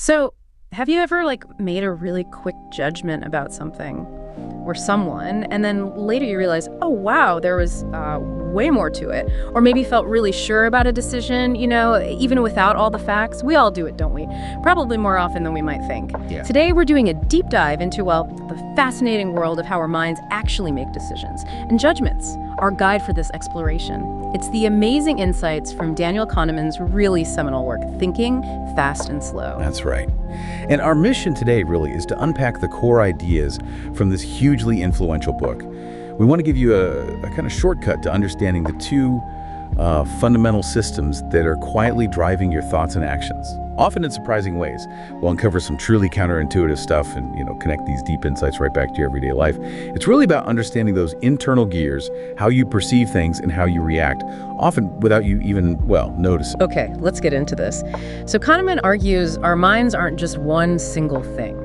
So, have you ever made a really quick judgment about something or someone, and then later you realize, oh wow, there was way more to it, or maybe felt really sure about a decision, even without all the facts? We all do it, don't we? Probably more often than we might think. Yeah. Today we're doing a deep dive into, the fascinating world of how our minds actually make decisions and judgments. Our guide for this exploration. It's the amazing insights from Daniel Kahneman's really seminal work, Thinking Fast and Slow. That's right. And our mission today really is to unpack the core ideas from this hugely influential book. We want to give you a kind of shortcut to understanding the two fundamental systems that are quietly driving your thoughts and actions, often in surprising ways. We'll uncover some truly counterintuitive stuff and connect these deep insights right back to your everyday life. It's really about understanding those internal gears, how you perceive things and how you react, often without you even, noticing. Okay, let's get into this. So Kahneman argues our minds aren't just one single thing.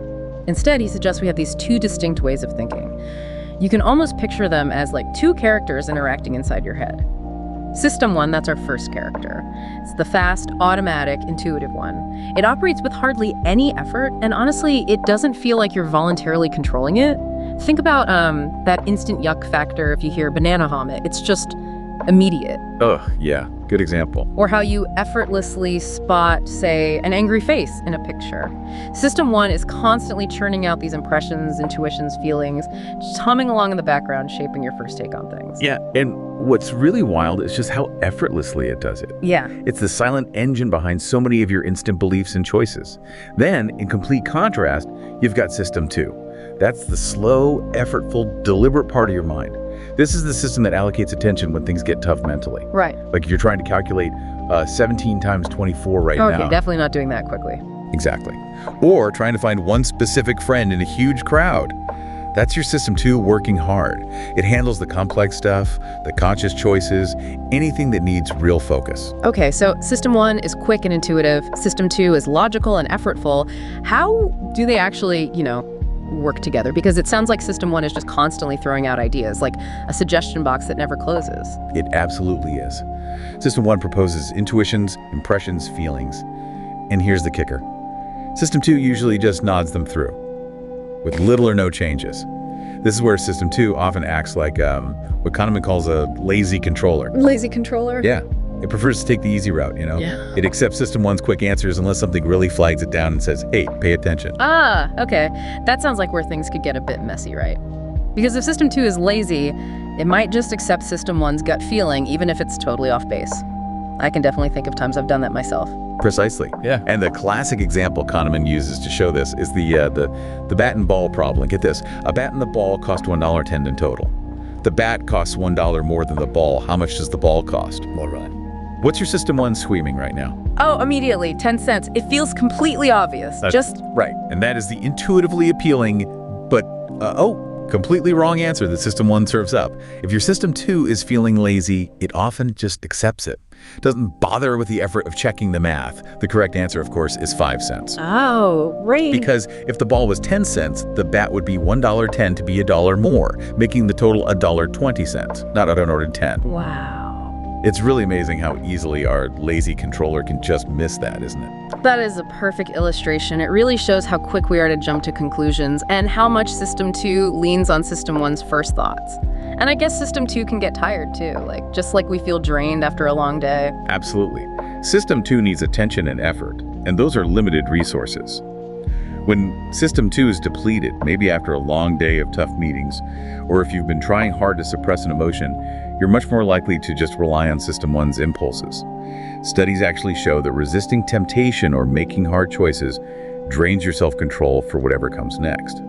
Instead, he suggests we have these two distinct ways of thinking. You can almost picture them as two characters interacting inside your head. System 1, that's our first character. It's the fast, automatic, intuitive one. It operates with hardly any effort, and honestly, it doesn't feel like you're voluntarily controlling it. Think about that instant yuck factor if you hear banana vomit. It's just immediate. Oh, yeah. Good example. Or how you effortlessly spot, say, an angry face in a picture. System 1 is constantly churning out these impressions, intuitions, feelings, just humming along in the background, shaping your first take on things. Yeah, and what's really wild is just how effortlessly it does it. Yeah. It's the silent engine behind so many of your instant beliefs and choices. Then, in complete contrast, you've got System 2. That's the slow, effortful, deliberate part of your mind. This is the system that allocates attention when things get tough mentally. Right. Like you're trying to calculate 17 times 24 right now. Okay, definitely not doing that quickly. Exactly. Or trying to find one specific friend in a huge crowd. That's your System 2 working hard. It handles the complex stuff, the conscious choices, anything that needs real focus. Okay, so System 1 is quick and intuitive. System 2 is logical and effortful. How do they actually, work together? Because it sounds like System 1 is just constantly throwing out ideas, like a suggestion box that never closes. It absolutely is. System 1 proposes intuitions, impressions, feelings. And here's the kicker. System 2 usually just nods them through, with little or no changes. This is where System 2 often acts like what Kahneman calls a lazy controller. Lazy controller? Yeah. It prefers to take the easy route, Yeah. It accepts System 1's quick answers unless something really flags it down and says, hey, pay attention. Ah, okay. That sounds like where things could get a bit messy, right? Because if System 2 is lazy, it might just accept System 1's gut feeling, even if it's totally off base. I can definitely think of times I've done that myself. Precisely. Yeah. And the classic example Kahneman uses to show this is the bat and ball problem. Get this. A bat and the ball cost $1.10 in total. The bat costs $1 more than the ball. How much does the ball cost? Well, right. What's your System 1 screaming right now? Oh, immediately, 10 cents. It feels completely obvious. Right. And that is the intuitively appealing, but, completely wrong answer that System 1 serves up. If your System 2 is feeling lazy, it often just accepts it. Doesn't bother with the effort of checking the math. The correct answer, of course, is 5 cents. Oh, right. Because if the ball was 10 cents, the bat would be $1.10 to be $1 more, making the total $1.20, not $1.10. Wow. It's really amazing how easily our lazy controller can just miss that, isn't it? That is a perfect illustration. It really shows how quick we are to jump to conclusions and how much System 2 leans on System 1's first thoughts. And I guess System 2 can get tired too, just like we feel drained after a long day. Absolutely. System 2 needs attention and effort, and those are limited resources. When System 2 is depleted, maybe after a long day of tough meetings, or if you've been trying hard to suppress an emotion, you're much more likely to just rely on System 1's impulses. Studies actually show that resisting temptation or making hard choices drains your self-control for whatever comes next.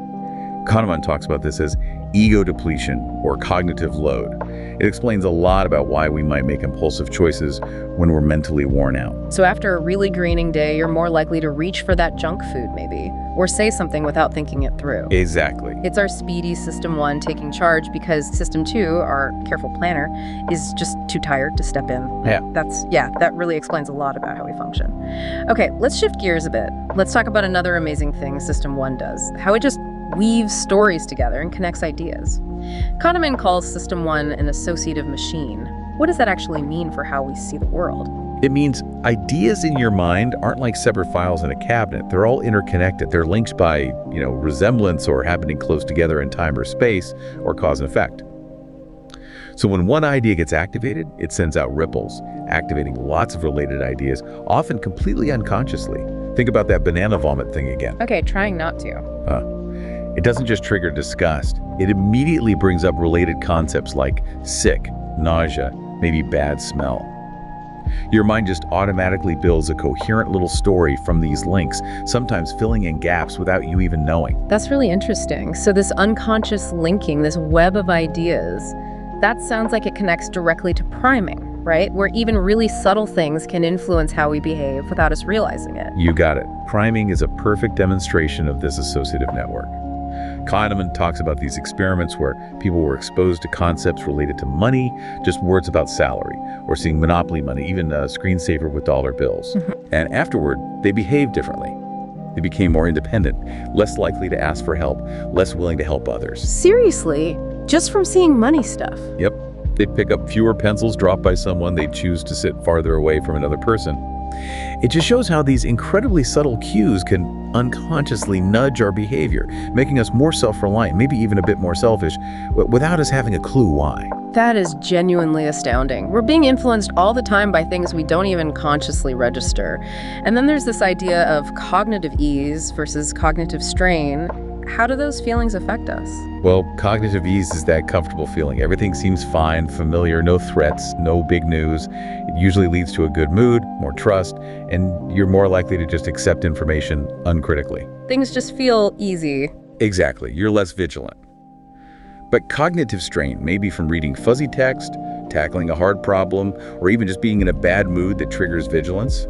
Kahneman talks about this as ego depletion or cognitive load. It explains a lot about why we might make impulsive choices when we're mentally worn out. So after a really draining day, you're more likely to reach for that junk food maybe, or say something without thinking it through. Exactly. It's our speedy System 1 taking charge because System 2, our careful planner, is just too tired to step in. Yeah. That really explains a lot about how we function. Okay, let's shift gears a bit. Let's talk about another amazing thing System 1 does, how it just weaves stories together and connects ideas. Kahneman calls System 1 an associative machine. What does that actually mean for how we see the world? It means ideas in your mind aren't like separate files in a cabinet. They're all interconnected. They're linked by, resemblance or happening close together in time or space or cause and effect. So when one idea gets activated, it sends out ripples, activating lots of related ideas, often completely unconsciously. Think about that banana vomit thing again. Okay, trying not to. It doesn't just trigger disgust. It immediately brings up related concepts like sick, nausea, maybe bad smell. Your mind just automatically builds a coherent little story from these links, sometimes filling in gaps without you even knowing. That's really interesting. So this unconscious linking, this web of ideas, that sounds like it connects directly to priming, right? Where even really subtle things can influence how we behave without us realizing it. You got it. Priming is a perfect demonstration of this associative network. Kahneman talks about these experiments where people were exposed to concepts related to money, just words about salary, or seeing monopoly money, even a screensaver with dollar bills. And afterward, they behaved differently. They became more independent, less likely to ask for help, less willing to help others. Seriously? Just from seeing money stuff? Yep. They'd pick up fewer pencils dropped by someone. They'd choose to sit farther away from another person. It just shows how these incredibly subtle cues can unconsciously nudge our behavior, making us more self-reliant, maybe even a bit more selfish, without us having a clue why. That is genuinely astounding. We're being influenced all the time by things we don't even consciously register. And then there's this idea of cognitive ease versus cognitive strain. How do those feelings affect us? Well, cognitive ease is that comfortable feeling. Everything seems fine, familiar, no threats, no big news. It usually leads to a good mood, more trust, and you're more likely to just accept information uncritically. Things just feel easy. Exactly. You're less vigilant. But cognitive strain may be from reading fuzzy text, tackling a hard problem, or even just being in a bad mood that triggers vigilance.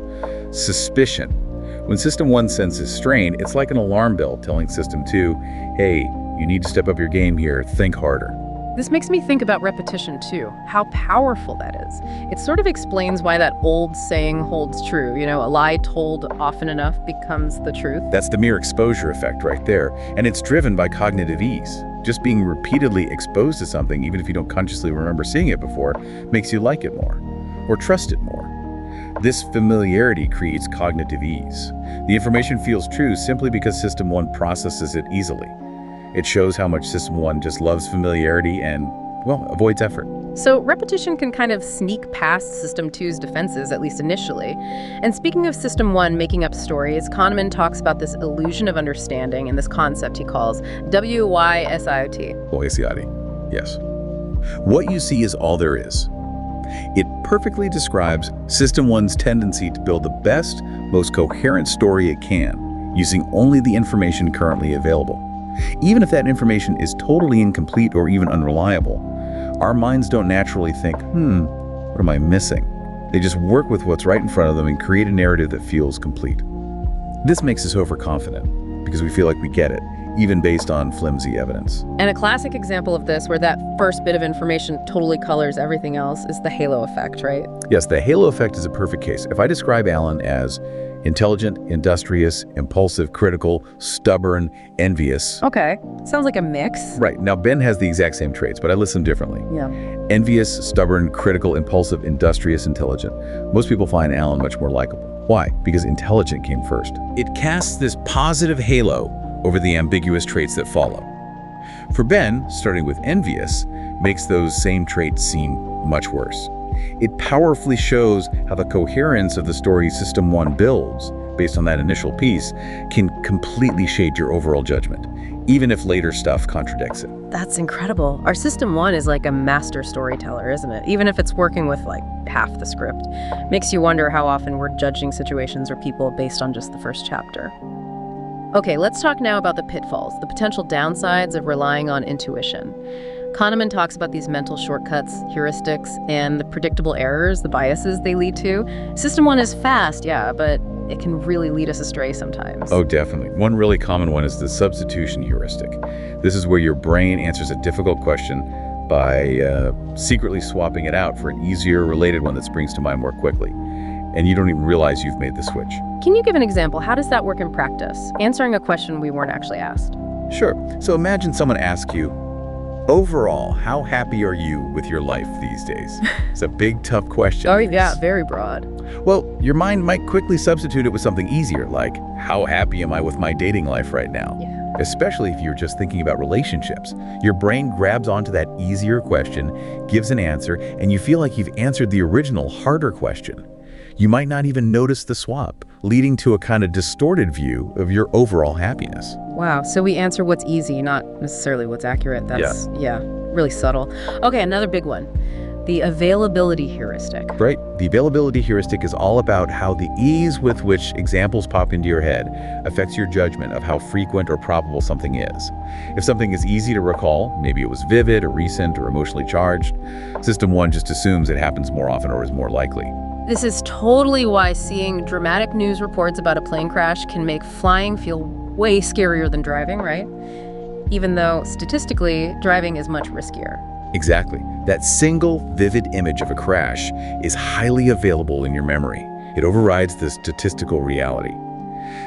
Suspicion. When System 1 senses strain, it's like an alarm bell telling System 2, hey, you need to step up your game here, think harder. This makes me think about repetition too, how powerful that is. It sort of explains why that old saying holds true, a lie told often enough becomes the truth. That's the mere exposure effect right there, and it's driven by cognitive ease. Just being repeatedly exposed to something, even if you don't consciously remember seeing it before, makes you like it more, or trust it more. This familiarity creates cognitive ease. The information feels true simply because System 1 processes it easily. It shows how much System 1 just loves familiarity and, avoids effort. So repetition can kind of sneak past System 2's defenses, at least initially. And speaking of System 1 making up stories, Kahneman talks about this illusion of understanding and this concept he calls WYSIOT. WYSIOT, yes. What you see is all there is. It perfectly describes System 1's tendency to build the best, most coherent story it can, using only the information currently available. Even if that information is totally incomplete or even unreliable, our minds don't naturally think, what am I missing? They just work with what's right in front of them and create a narrative that feels complete. This makes us overconfident because we feel like we get it, even based on flimsy evidence. And a classic example of this, where that first bit of information totally colors everything else, is the halo effect, right? Yes, the halo effect is a perfect case. If I describe Alan as intelligent, industrious, impulsive, critical, stubborn, envious. Okay, sounds like a mix. Right, now Ben has the exact same traits, but I list them differently. Yeah. Envious, stubborn, critical, impulsive, industrious, intelligent. Most people find Alan much more likable. Why? Because intelligent came first. It casts this positive halo over the ambiguous traits that follow. For Ben, starting with envious, makes those same traits seem much worse. It powerfully shows how the coherence of the story System 1 builds, based on that initial piece, can completely shade your overall judgment, even if later stuff contradicts it. That's incredible. Our System 1 is like a master storyteller, isn't it? Even if it's working with like half the script. Makes you wonder how often we're judging situations or people based on just the first chapter. Okay, let's talk now about the pitfalls, the potential downsides of relying on intuition. Kahneman talks about these mental shortcuts, heuristics, and the predictable errors, the biases they lead to. System 1 is fast, yeah, but it can really lead us astray sometimes. Oh, definitely. One really common one is the substitution heuristic. This is where your brain answers a difficult question by secretly swapping it out for an easier related one that springs to mind more quickly. And you don't even realize you've made the switch. Can you give an example? How does that work in practice? Answering a question we weren't actually asked. Sure. So imagine someone asks you, Overall, how happy are you with your life these days? It's a big, tough question. Oh, yeah, very broad. Well, your mind might quickly substitute it with something easier, like, how happy am I with my dating life right now? Yeah. Especially if you're just thinking about relationships. Your brain grabs onto that easier question, gives an answer, and you feel like you've answered the original, harder question. You might not even notice the swap, leading to a kind of distorted view of your overall happiness. Wow, so we answer what's easy, not necessarily what's accurate. That's, yeah, really subtle. Okay, another big one. The availability heuristic. Right? The availability heuristic is all about how the ease with which examples pop into your head affects your judgment of how frequent or probable something is. If something is easy to recall, maybe it was vivid or recent or emotionally charged, System 1 just assumes it happens more often or is more likely. This is totally why seeing dramatic news reports about a plane crash can make flying feel way scarier than driving, right? Even though statistically, driving is much riskier. Exactly. That single vivid image of a crash is highly available in your memory. It overrides the statistical reality.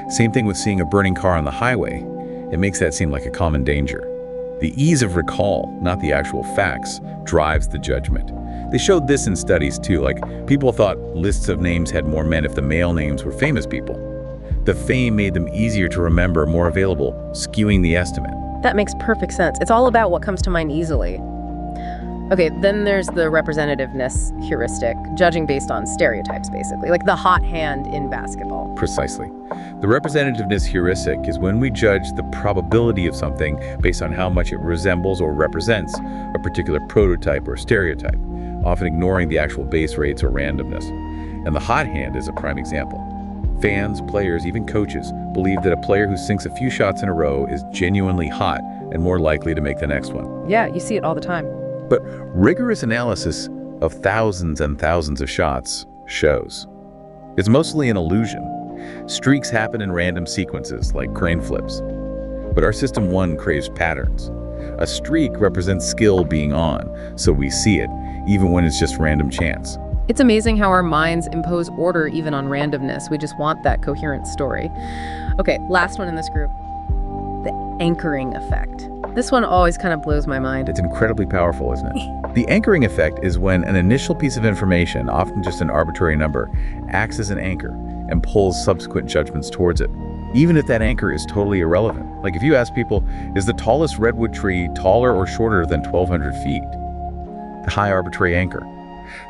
Same thing with seeing a burning car on the highway. It makes that seem like a common danger. The ease of recall, not the actual facts, drives the judgment. They showed this in studies too, like people thought lists of names had more men if the male names were famous people. The fame made them easier to remember, more available, skewing the estimate. That makes perfect sense. It's all about what comes to mind easily. Okay, then there's the representativeness heuristic, judging based on stereotypes, basically, like the hot hand in basketball. Precisely. The representativeness heuristic is when we judge the probability of something based on how much it resembles or represents a particular prototype or stereotype, often ignoring the actual base rates or randomness. And the hot hand is a prime example. Fans, players, even coaches believe that a player who sinks a few shots in a row is genuinely hot and more likely to make the next one. Yeah, you see it all the time. But rigorous analysis of thousands and thousands of shots shows it's mostly an illusion. Streaks happen in random sequences, like crane flips. But our System 1 craves patterns. A streak represents skill being on, so we see it, even when it's just random chance. It's amazing how our minds impose order even on randomness. We just want that coherent story. Okay, last one in this group. The anchoring effect. This one always kind of blows my mind. It's incredibly powerful, isn't it? The anchoring effect is when an initial piece of information, often just an arbitrary number, acts as an anchor and pulls subsequent judgments towards it, even if that anchor is totally irrelevant. Like if you ask people, is the tallest redwood tree taller or shorter than 1,200 feet? The high arbitrary anchor.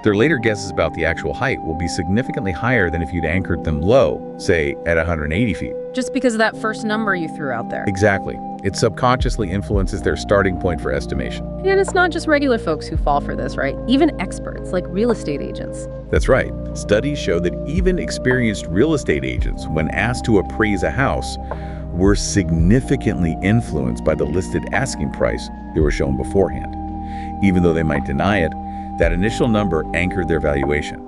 Their later guesses about the actual height will be significantly higher than if you'd anchored them low, say at 180 feet. Just because of that first number you threw out there. Exactly. It subconsciously influences their starting point for estimation. And it's not just regular folks who fall for this, right? Even experts, like real estate agents. That's right. Studies show that even experienced real estate agents, when asked to appraise a house, were significantly influenced by the listed asking price they were shown beforehand. Even though they might deny it, that initial number anchored their valuation.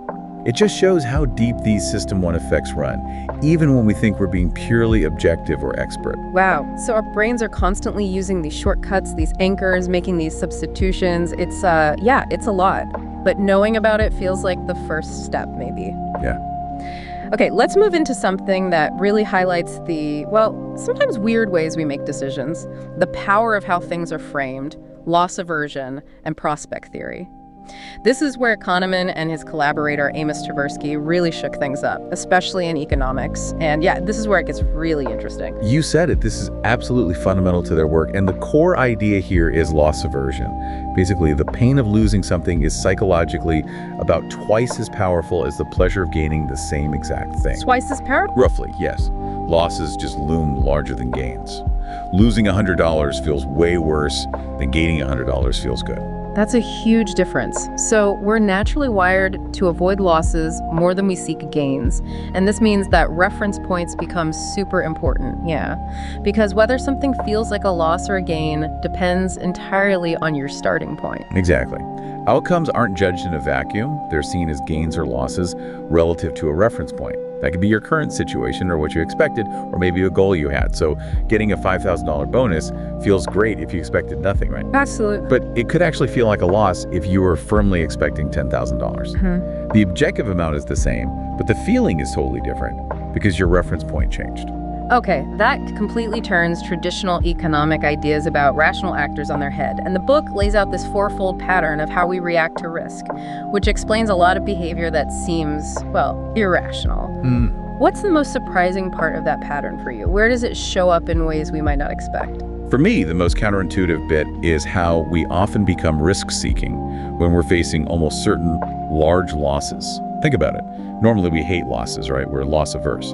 It just shows how deep these System 1 effects run, even when we think we're being purely objective or expert. Wow, so our brains are constantly using these shortcuts, these anchors, making these substitutions. It's a lot. But knowing about it feels like the first step, maybe. Yeah. Okay, let's move into something that really highlights the, sometimes weird ways we make decisions, the power of how things are framed, loss aversion, and prospect theory. This is where Kahneman and his collaborator Amos Tversky really shook things up, especially in economics. And yeah, this is where it gets really interesting. You said it. This is absolutely fundamental to their work. And the core idea here is loss aversion. Basically, the pain of losing something is psychologically about twice as powerful as the pleasure of gaining the same exact thing. Twice as powerful? Roughly, yes. Losses just loom larger than gains. Losing $100 feels way worse than gaining $100 feels good. That's a huge difference. So we're naturally wired to avoid losses more than we seek gains. And this means that reference points become super important, because whether something feels like a loss or a gain depends entirely on your starting point. Exactly. Outcomes aren't judged in a vacuum. They're seen as gains or losses relative to a reference point. That could be your current situation or what you expected, or maybe a goal you had. So getting a $5,000 bonus feels great if you expected nothing, right? Absolutely. But it could actually feel like a loss if you were firmly expecting $10,000. The objective amount is the same, but the feeling is totally different because your reference point changed. Okay, that completely turns traditional economic ideas about rational actors on their head, and the book lays out this fourfold pattern of how we react to risk, which explains a lot of behavior that seems, well, irrational. What's the most surprising part of that pattern for you? Where does it show up in ways we might not expect? For me, the most counterintuitive bit is how we often become risk-seeking when we're facing almost certain large losses. Think about it. Normally we hate losses, right? We're loss averse.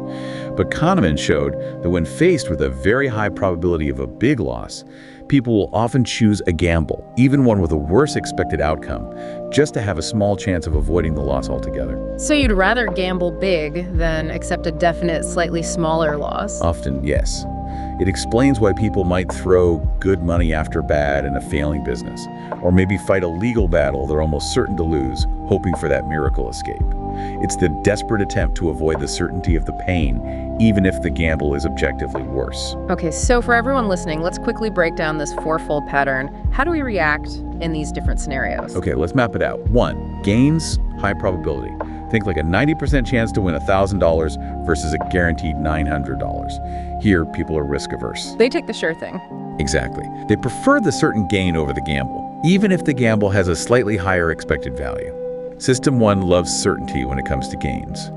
But Kahneman showed that when faced with a very high probability of a big loss, people will often choose a gamble, even one with a worse expected outcome, just to have a small chance of avoiding the loss altogether. So you'd rather gamble big than accept a definite, slightly smaller loss? Often, yes. It explains why people might throw good money after bad in a failing business, or maybe fight a legal battle they're almost certain to lose, hoping for that miracle escape. It's the desperate attempt to avoid the certainty of the pain, even if the gamble is objectively worse. Okay, so for everyone listening, let's quickly break down this fourfold pattern. How do we react in these different scenarios? Okay, let's map it out. 1, gains, high probability. Think like a 90% chance to win $1,000 versus a guaranteed $900. Here, people are risk averse. They take the sure thing. Exactly. They prefer the certain gain over the gamble, even if the gamble has a slightly higher expected value. System 1 loves certainty when it comes to gains.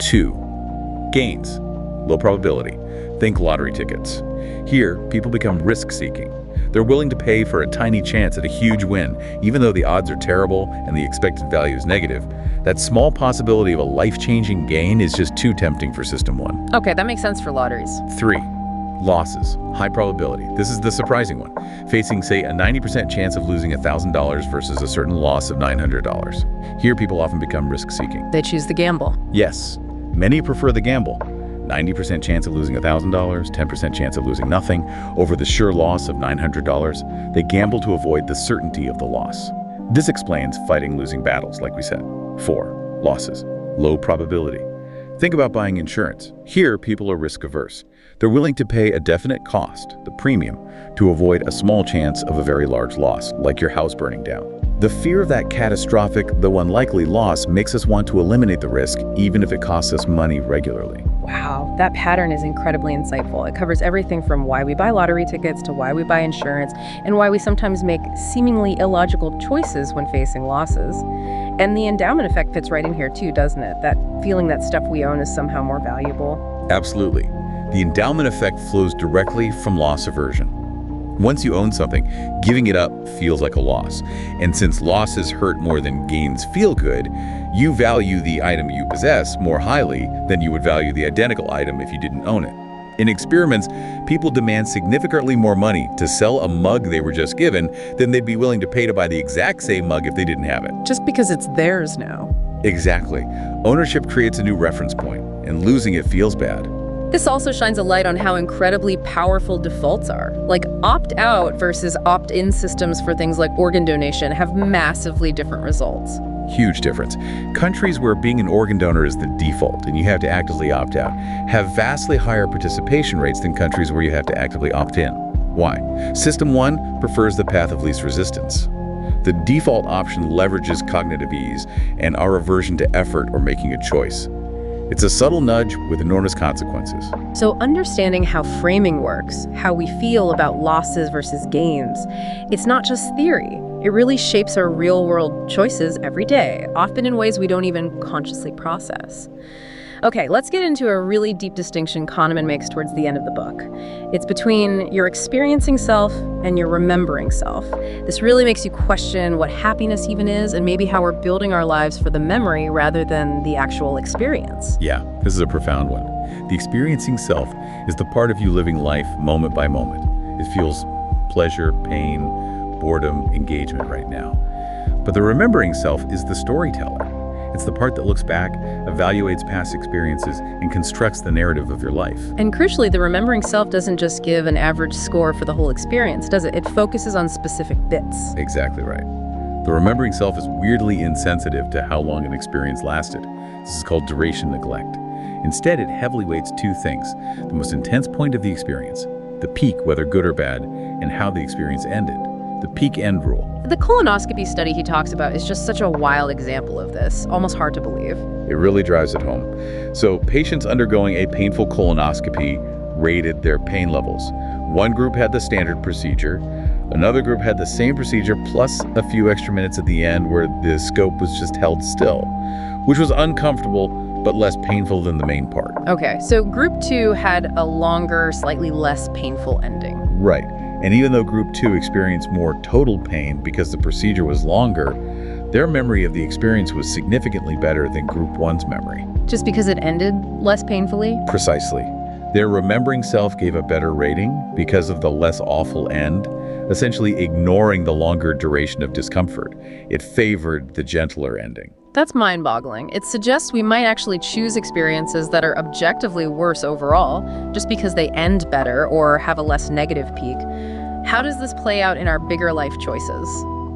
2, gains, low probability. Think lottery tickets. Here, people become risk-seeking. They're willing to pay for a tiny chance at a huge win, even though the odds are terrible and the expected value is negative. That small possibility of a life-changing gain is just too tempting for System 1. Okay, that makes sense for lotteries. 3, losses, high probability. This is the surprising one. Facing, say, a 90% chance of losing $1,000 versus a certain loss of $900. Here, people often become risk-seeking. They choose the gamble. Yes, many prefer the gamble. 90% chance of losing $1,000, 10% chance of losing nothing, over the sure loss of $900. They gamble to avoid the certainty of the loss. This explains fighting losing battles, like we said. 4, losses, low probability. Think about buying insurance. Here, people are risk-averse. They're willing to pay a definite cost, the premium, to avoid a small chance of a very large loss, like your house burning down. The fear of that catastrophic, though unlikely loss makes us want to eliminate the risk, even if it costs us money regularly. Wow, that pattern is incredibly insightful. It covers everything from why we buy lottery tickets to why we buy insurance and why we sometimes make seemingly illogical choices when facing losses. And the endowment effect fits right in here too, doesn't it? That feeling that stuff we own is somehow more valuable. Absolutely. The endowment effect flows directly from loss aversion. Once you own something, giving it up feels like a loss. And since losses hurt more than gains feel good, you value the item you possess more highly than you would value the identical item if you didn't own it. In experiments, people demand significantly more money to sell a mug they were just given than they'd be willing to pay to buy the exact same mug if they didn't have it. Just because it's theirs now. Exactly. Ownership creates a new reference point, and losing it feels bad. This also shines a light on how incredibly powerful defaults are. Like opt-out versus opt-in systems for things like organ donation have massively different results. Huge difference. Countries where being an organ donor is the default and you have to actively opt out have vastly higher participation rates than countries where you have to actively opt in. Why? System 1 prefers the path of least resistance. The default option leverages cognitive ease and our aversion to effort or making a choice. It's a subtle nudge with enormous consequences. So understanding how framing works, how we feel about losses versus gains, it's not just theory. It really shapes our real-world choices every day, often in ways we don't even consciously process. Okay, let's get into a really deep distinction Kahneman makes towards the end of the book. It's between your experiencing self and your remembering self. This really makes you question what happiness even is and maybe how we're building our lives for the memory rather than the actual experience. Yeah, this is a profound one. The experiencing self is the part of you living life moment by moment. It feels pleasure, pain, boredom, engagement right now. But the remembering self is the storyteller. It's the part that looks back, evaluates past experiences, and constructs the narrative of your life. And crucially, the remembering self doesn't just give an average score for the whole experience, does it? It focuses on specific bits. Exactly right. The remembering self is weirdly insensitive to how long an experience lasted. This is called duration neglect. Instead, it heavily weights two things: the most intense point of the experience, the peak, whether good or bad, and how the experience ended. The peak end rule. The colonoscopy study he talks about is just such a wild example of this, almost hard to believe. It really drives it home. So patients undergoing a painful colonoscopy rated their pain levels. One group had the standard procedure. Another group had the same procedure plus a few extra minutes at the end where the scope was just held still, which was uncomfortable but less painful than the main part. Okay, so group 2 had a longer, slightly less painful ending. Right. And even though group 2 experienced more total pain because the procedure was longer, their memory of the experience was significantly better than group 1's memory. Just because it ended less painfully? Precisely. Their remembering self gave a better rating because of the less awful end, essentially ignoring the longer duration of discomfort. It favored the gentler ending. That's mind-boggling. It suggests we might actually choose experiences that are objectively worse overall, just because they end better or have a less negative peak. How does this play out in our bigger life choices?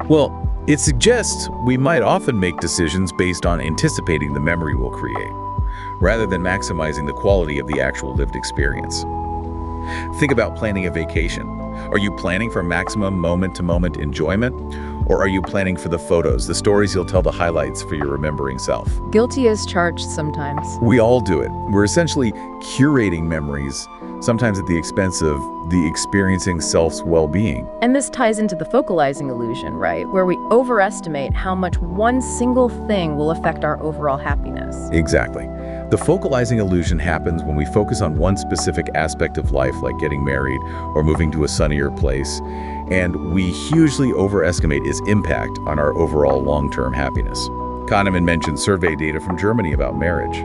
Well, it suggests we might often make decisions based on anticipating the memory we'll create, rather than maximizing the quality of the actual lived experience. Think about planning a vacation. Are you planning for maximum moment-to-moment enjoyment? Or are you planning for the photos, the stories you'll tell, the highlights for your remembering self? Guilty as charged sometimes. We all do it. We're essentially curating memories, sometimes at the expense of the experiencing self's well-being. And this ties into the focalizing illusion, right? Where we overestimate how much one single thing will affect our overall happiness. Exactly. The focalizing illusion happens when we focus on one specific aspect of life, like getting married or moving to a sunnier place, and we hugely overestimate its impact on our overall long-term happiness. Kahneman mentioned survey data from Germany about marriage.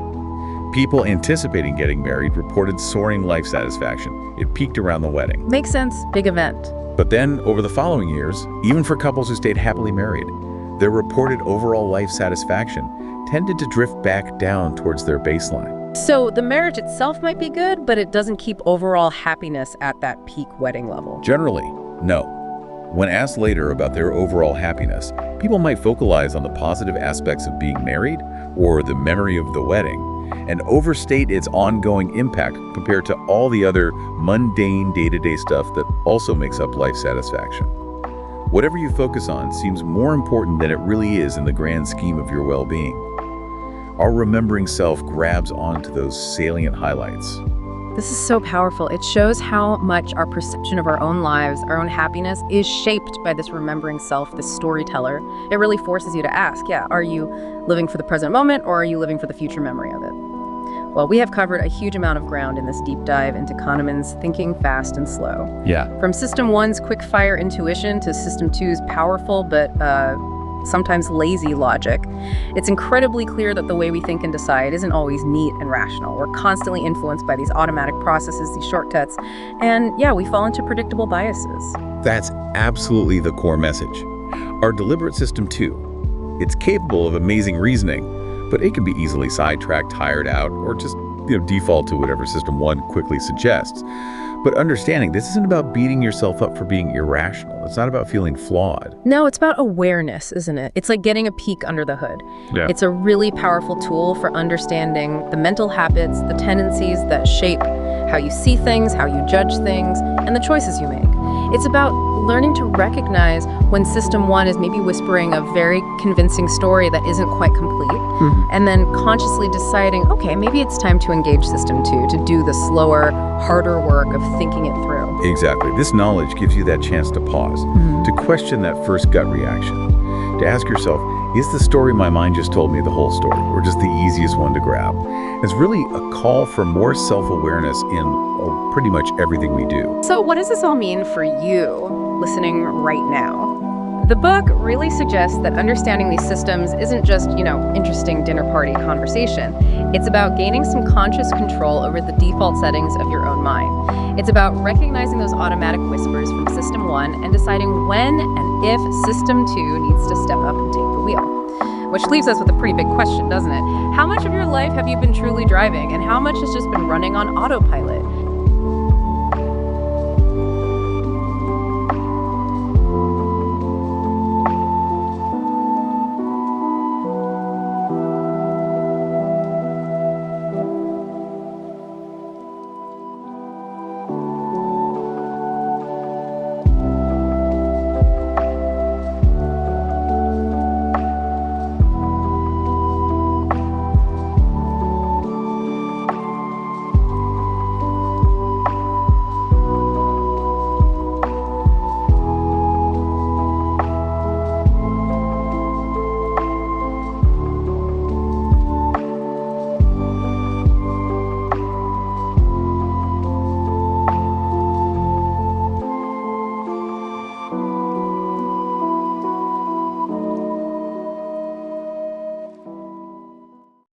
People anticipating getting married reported soaring life satisfaction. It peaked around the wedding. Makes sense. Big event. But then, over the following years, even for couples who stayed happily married, their reported overall life satisfaction tended to drift back down towards their baseline. So the marriage itself might be good, but it doesn't keep overall happiness at that peak wedding level. Generally, no. When asked later about their overall happiness, people might focalize on the positive aspects of being married or the memory of the wedding and overstate its ongoing impact compared to all the other mundane day-to-day stuff that also makes up life satisfaction. Whatever you focus on seems more important than it really is in the grand scheme of your well-being. Our remembering self grabs onto those salient highlights. This is so powerful. It shows how much our perception of our own lives, our own happiness, is shaped by this remembering self, this storyteller. It really forces you to ask, are you living for the present moment or are you living for the future memory of it? Well, we have covered a huge amount of ground in this deep dive into Kahneman's thinking fast and slow. Yeah. From System 1's quick-fire intuition to System 2's powerful but sometimes lazy logic, it's incredibly clear that the way we think and decide isn't always neat and rational. We're constantly influenced by these automatic processes, these shortcuts, and we fall into predictable biases. That's absolutely the core message. Our deliberate System 2, it's capable of amazing reasoning, but it can be easily sidetracked, tired out, or just default to whatever System 1 quickly suggests. But understanding this isn't about beating yourself up for being irrational. It's not about feeling flawed. No, it's about awareness, isn't it? It's like getting a peek under the hood. Yeah. It's a really powerful tool for understanding the mental habits, the tendencies that shape how you see things, how you judge things, and the choices you make. It's about learning to recognize when System 1 is maybe whispering a very convincing story that isn't quite complete, and then consciously deciding, okay, maybe it's time to engage System 2 to do the slower, harder work of thinking it through. Exactly. This knowledge gives you that chance to pause, to question that first gut reaction, to ask yourself, is the story my mind just told me the whole story, or just the easiest one to grab? It's really a call for more self-awareness in pretty much everything we do. So what does this all mean for you listening right now? The book really suggests that understanding these systems isn't just, interesting dinner party conversation. It's about gaining some conscious control over the default settings of your own mind. It's about recognizing those automatic whispers from System 1 and deciding when and if System 2 needs to step up and take the wheel. Which leaves us with a pretty big question, doesn't it? How much of your life have you been truly driving, and how much has just been running on autopilot?